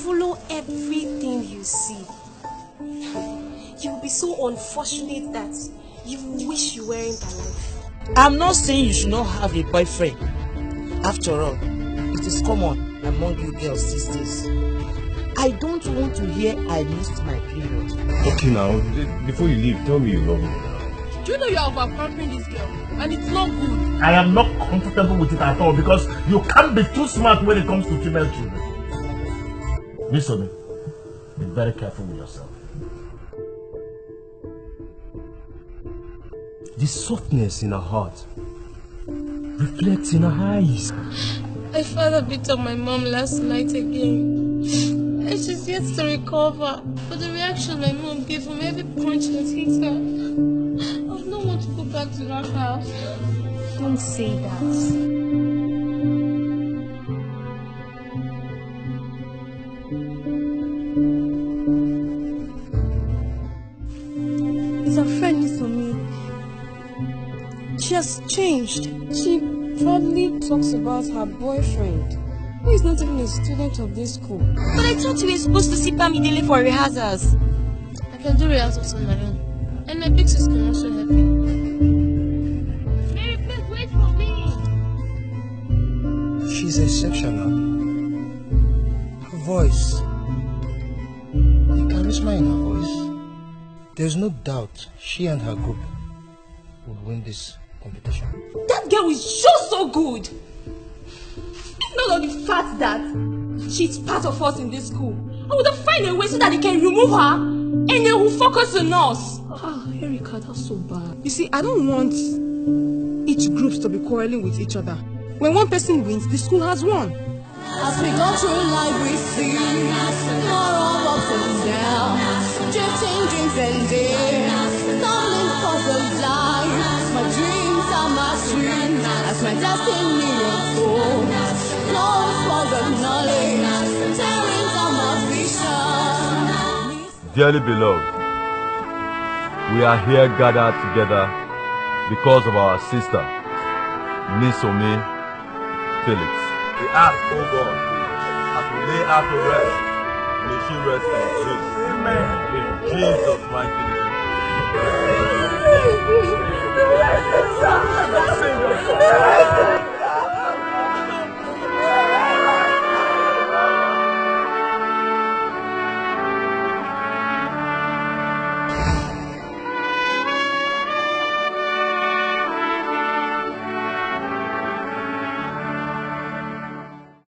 follow everything you see. You'll be so unfortunate that you wish you weren't alive. I'm not saying you should not have a boyfriend. After all, it is common among you girls these days. I don't want to hear I missed my period. Okay now, before you leave, tell me you love me. Do you know you are over-pampering this girl? And it's not good. I am not comfortable with it at all because you can't be too smart when it comes to female children. Nisomi, be very careful with yourself. The softness in her heart reflects in her eyes. My father beat up my mom last night again. And she's yet to recover. But the reaction my mom gave from every punch that hit her, I would not want to go back to that house. Don't say that. It's a friend, Nisomi. She has changed. She proudly talks about her boyfriend, who is not even a student of this school. But I thought we were supposed to see Pamidele for rehearsals. I can do rehearsals on my own. And my big sis can also help me. Mary, please wait for me. She's exceptional. Her voice, the charisma in her voice. There's no doubt she and her group would win this competition. That girl is just so good. Not only the fact that she's part of us in this school, I would have find a way so that they can remove her and they will focus on us. Ah, Erika, that's so bad. You see, I don't want each groups to be quarreling with each other. When one person wins, the school has won. As we go through life, we see more of ups and downs, drifting dreams and days, stumbling across the life. My dreams are my dreams, as my destiny unfolds. Lost walls of knowledge, tearing down my vision. Dearly beloved, we are here gathered together because of our sister, Nisomi Felix. We ask, oh God, as we lay her to rest, may she rest in peace. Amen. In Jesus' mighty name.